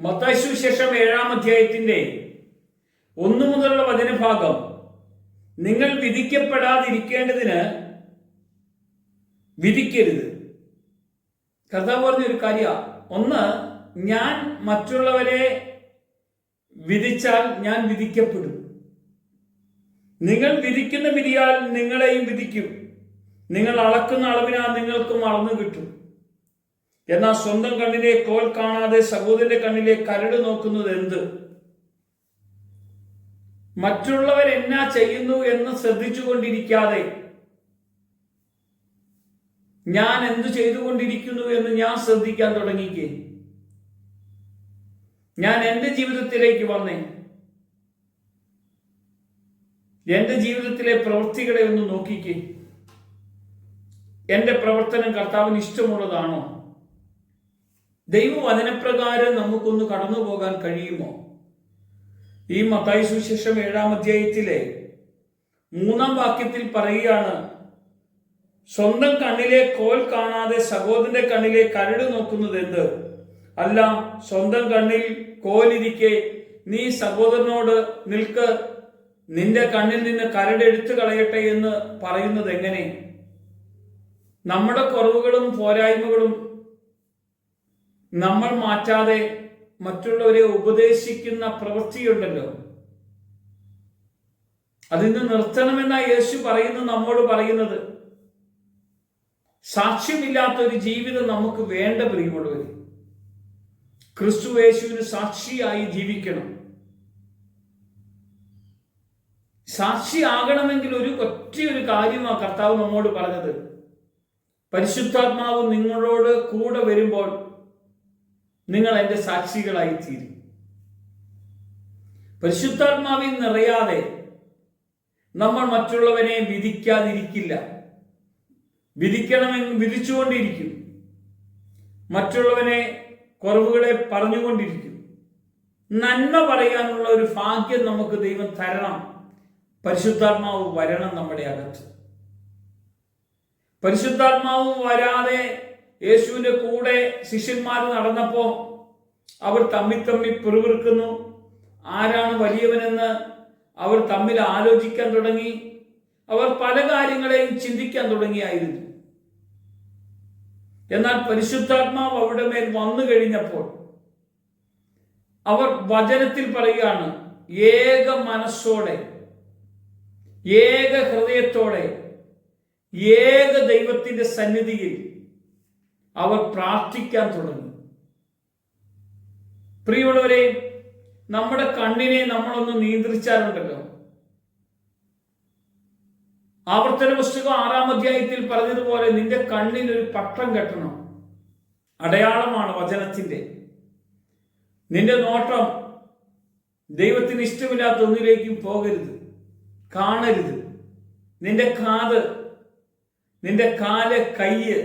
മത്തായി സുവിശേഷം 7-ാം അധ്യായത്തിന്റെ 1 മുതലുള്ള വചനഭാഗം, നിങ്ങൾ വിധിക്കപ്പെടാതിരിക്കേണ്ടതിന് വിധിക്കരുത്. കർത്താവ് പറഞ്ഞൊരു കാര്യമാണ്. ഒന്ന്, ഞാൻ മറ്റുള്ളവരെ വിധിച്ചാൽ ഞാൻ വിധിക്കപ്പെടും. നിങ്ങൾ വിധിക്കുന്ന വിധിയാൽ നിങ്ങളെയും വിധിക്കും. നിങ്ങൾ അളക്കുന്ന അളവിനാൽ നിങ്ങൾക്കും അളന്നു കിട്ടും. എന്നാൽ സ്വന്തം കണ്ണിലെ കോൽ കാണാതെ സഹോദരന്റെ കണ്ണിലെ കരട് നോക്കുന്നത് എന്ത്? മറ്റുള്ളവർ എന്നാ ചെയ്യുന്നു എന്ന് ശ്രദ്ധിച്ചുകൊണ്ടിരിക്കാതെ ഞാൻ എന്തു ചെയ്തുകൊണ്ടിരിക്കുന്നു എന്ന് ഞാൻ ശ്രദ്ധിക്കാൻ തുടങ്ങിക്കേ. ഞാൻ എൻ്റെ ജീവിതത്തിലേക്ക് വന്നേ. എൻ്റെ ജീവിതത്തിലെ പ്രവൃത്തികളെ ഒന്ന് നോക്കിക്കേ. എൻ്റെ പ്രവർത്തനം കർത്താവിന് ഇഷ്ടമുള്ളതാണോ? ദൈവവചനപ്രകാരം നമുക്കൊന്ന് കടന്നു പോകാൻ കഴിയുമോ? ഈ മത്തായി സുവിശേഷം 7-ാം അധ്യായത്തിലെ 3-ാം വാക്യത്തിൽ പറയുകയാണ്, സ്വന്തം കണ്ണിലെ കോൽ കാണാതെ സഹോദരന്റെ കണ്ണിലെ കരട് നോക്കുന്നത് എന്ത്? അല്ല, സ്വന്തം കണ്ണിൽ കോലിരിക്കെ നീ സഹോദരനോട് നിൽക്ക്, നിന്റെ കണ്ണിൽ നിന്ന് കരട് എടുത്തു കളയട്ടെ എന്ന് പറയുന്നത് എങ്ങനെ? നമ്മുടെ കുറവുകളും പോരായ്മകളും നമ്മൾ മാറ്റാതെ മറ്റുള്ളവരെ ഉപദേശിക്കുന്ന പ്രവൃത്തിയുണ്ടല്ലോ, അതിന് നിർത്തണമെന്നാ യേശു പറയുന്നു, നമ്മോട് പറയുന്നത്. സാക്ഷ്യമില്ലാത്തൊരു ജീവിതം നമുക്ക് വേണ്ട പ്രിയമുള്ളവർ. ക്രിസ്തു യേശുവിന് സാക്ഷിയായി ജീവിക്കണം. സാക്ഷിയാകണമെങ്കിൽ ഒറ്റയൊരു കാര്യമാണ് കർത്താവ് നമ്മോട് പറഞ്ഞത്. പരിശുദ്ധാത്മാവ് നിങ്ങളോട് കൂടെ വരുമ്പോൾ നിങ്ങൾ എൻ്റെ സാക്ഷികളായി തീരും. പരിശുദ്ധാത്മാവിൽ നിറയാതെ നമ്മൾ മറ്റുള്ളവനെ വിധിക്കാതിരിക്കില്ല. വിധിക്കണമെങ്കിൽ വിധിച്ചുകൊണ്ടിരിക്കും. മറ്റുള്ളവനെ കുറവുകളെ പറഞ്ഞുകൊണ്ടിരിക്കും. നന്മ പറയാനുള്ള ഒരു ഭാഗ്യം നമുക്ക് ദൈവം തരണം. പരിശുദ്ധാത്മാവ് വരണം നമ്മുടെ അകത്ത്. പരിശുദ്ധാത്മാവ് വരാതെ യേശുവിന്റെ കൂടെ ശിഷ്യന്മാർ നടന്നപ്പോ അവർ തമ്മിൽ പിറുപിറുക്കുന്നു. ആരാണ് വലിയവനെന്ന് അവർ തമ്മിൽ ആലോചിക്കാൻ തുടങ്ങി. അവർ പല കാര്യങ്ങളെയും ചിന്തിക്കാൻ തുടങ്ങിയായിരുന്നു. എന്നാൽ പരിശുദ്ധാത്മാവ് അവരുടെ മേൽ വന്നു കഴിഞ്ഞപ്പോൾ അവർ വചനത്തിൽ പറയുകയാണ്, ഏക മനസ്സോടെ, ഏക ഹൃദയത്തോടെ, ഏക ദൈവത്തിന്റെ സന്നിധിയിൽ അവർ പ്രാർത്ഥിക്കാൻ തുടങ്ങി. പ്രിയമുള്ളവരെ, നമ്മുടെ കണ്ണിനെ നമ്മളൊന്ന് നിയന്ത്രിച്ചാലുണ്ടല്ലോ, ആവർത്തന പുസ്തകം 6-ാം അധ്യായത്തിൽ പറഞ്ഞതുപോലെ നിന്റെ കണ്ണിൽ ഒരു പട്ടം കെട്ടണം. അടയാളമാണ് വചനത്തിന്റെ. നിന്റെ നോട്ടം ദൈവത്തിന് ഇഷ്ടമില്ലാത്ത ഒന്നിലേക്കും പോകരുത്, കാണരുത്. നിന്റെ കാത്, നിന്റെ കാല്, കയ്യ്,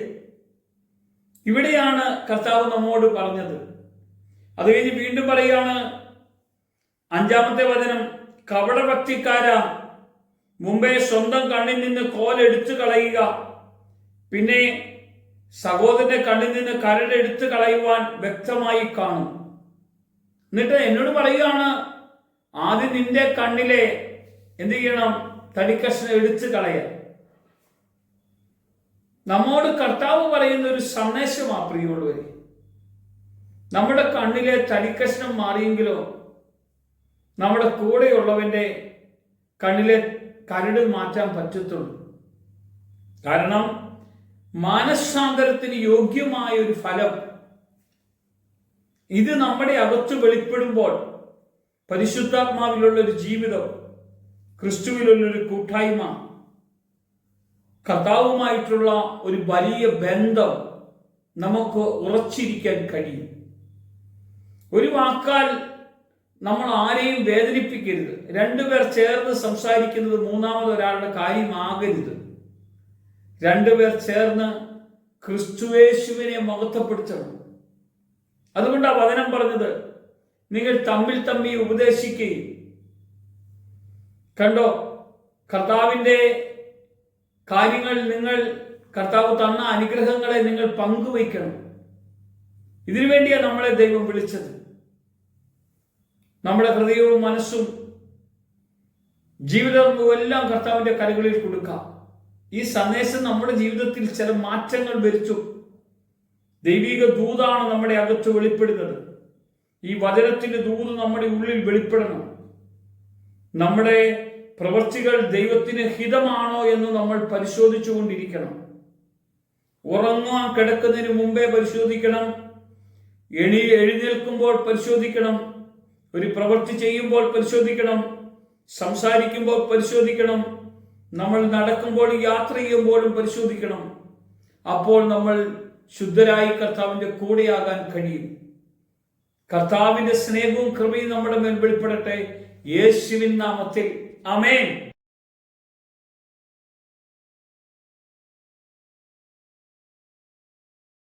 ഇവിടെയാണ് കർത്താവ് നമ്മോട് പറഞ്ഞത്. അത് കഴിഞ്ഞ് വീണ്ടും പറയുകയാണ്, 5-ാമത്തെ വചനം, കപടഭക്തിക്കാരാ, മുമ്പേ സ്വന്തം കണ്ണിൽ നിന്ന് കോൽ എടുത്തു കളയുക, പിന്നെ സഹോദരന്റെ കണ്ണിൽ നിന്ന് കരട് എടുത്തു കളയുവാൻ വ്യക്തമായി കാണും. എന്നിട്ട് എന്നോട് പറയുകയാണ്, ആദ്യം നിന്റെ കണ്ണിലെ എന്ത് ചെയ്യണം? തടിക്കഷ്ണം എടുത്തു കളയാൻ. നമ്മോട് കർത്താവ് പറയുന്ന ഒരു സന്ദേശമാണ് പ്രിയമുള്ളവരെ. നമ്മുടെ കണ്ണിലെ തടിക്കഷ്ണം മാറിയെങ്കിലോ നമ്മുടെ കൂടെയുള്ളവന്റെ കണ്ണിലെ കരട് മാറ്റാൻ പറ്റത്തുള്ളൂ. കാരണം മാനസാന്തരത്തിന് യോഗ്യമായ ഒരു ഫലം ഇത് നമ്മുടെ അകത്ത് വെളിപ്പെടുമ്പോൾ, പരിശുദ്ധാത്മാവിലുള്ള ഒരു ജീവിതം, ക്രിസ്തുവിലുള്ളൊരു കൂട്ടായ്മ, കർത്താവുമായിട്ടുള്ള ഒരു വലിയ ബന്ധം നമുക്ക് ഉറച്ചിരിക്കാൻ കഴിയും. ഒരു വാക്കാൽ നമ്മൾ ആരെയും വേദനിപ്പിക്കരുത്. 2 പേർ ചേർന്ന് സംസാരിക്കുന്നത് മൂന്നാമത് ഒരാളുടെ കാര്യമാകരുത്. 2 പേർ ചേർന്ന് ക്രിസ്തുയേശുവിനെ മഹത്വപ്പെടുത്തണം. അതുകൊണ്ടാണ് വചനം പറഞ്ഞത്, നിങ്ങൾ തമ്മിൽ ഉപദേശിക്കുകയും. കണ്ടോ, കർത്താവിൻ്റെ കാര്യങ്ങൾ, നിങ്ങൾ കർത്താവ് തന്ന അനുഗ്രഹങ്ങളെ നിങ്ങൾ പങ്കുവയ്ക്കണം. ഇതിനു വേണ്ടിയാണ് നമ്മളെ ദൈവം വിളിച്ചത്. നമ്മുടെ ഹൃദയവും മനസ്സും ജീവിതവും എല്ലാം കർത്താവിന്റെ കരങ്ങളിൽ കൊടുക്കാം. ഈ സന്ദേശം നമ്മുടെ ജീവിതത്തിൽ ചില മാറ്റങ്ങൾ വരുത്തും. ദൈവിക ദൂതാണ് നമ്മുടെ അകത്ത് വെളിപ്പെടുന്നത്. ഈ വചനത്തിന്റെ ദൂത് നമ്മുടെ ഉള്ളിൽ വെളിപ്പെടണം. നമ്മുടെ പ്രവൃത്തികൾ ദൈവത്തിന് ഹിതമാണോ എന്ന് നമ്മൾ പരിശോധിച്ചുകൊണ്ടിരിക്കണം. ഉറങ്ങാൻ കിടക്കുന്നതിന് മുമ്പേ പരിശോധിക്കണം. എഴുന്നേൽക്കുമ്പോൾ പരിശോധിക്കണം. ഒരു പ്രവൃത്തി ചെയ്യുമ്പോൾ പരിശോധിക്കണം. സംസാരിക്കുമ്പോൾ പരിശോധിക്കണം. നമ്മൾ നടക്കുമ്പോൾ യാത്ര ചെയ്യുമ്പോഴും പരിശോധിക്കണം. അപ്പോൾ നമ്മൾ ശുദ്ധരായി കർത്താവിന്റെ കൂടെയാകാൻ കഴിയും. കർത്താവിന്റെ സ്നേഹവും കൃപയും നമ്മുടെ മേൽ വെളിപ്പെടട്ടെ. യേശുവിൻ നാമത്തിൽ ആമേൻ.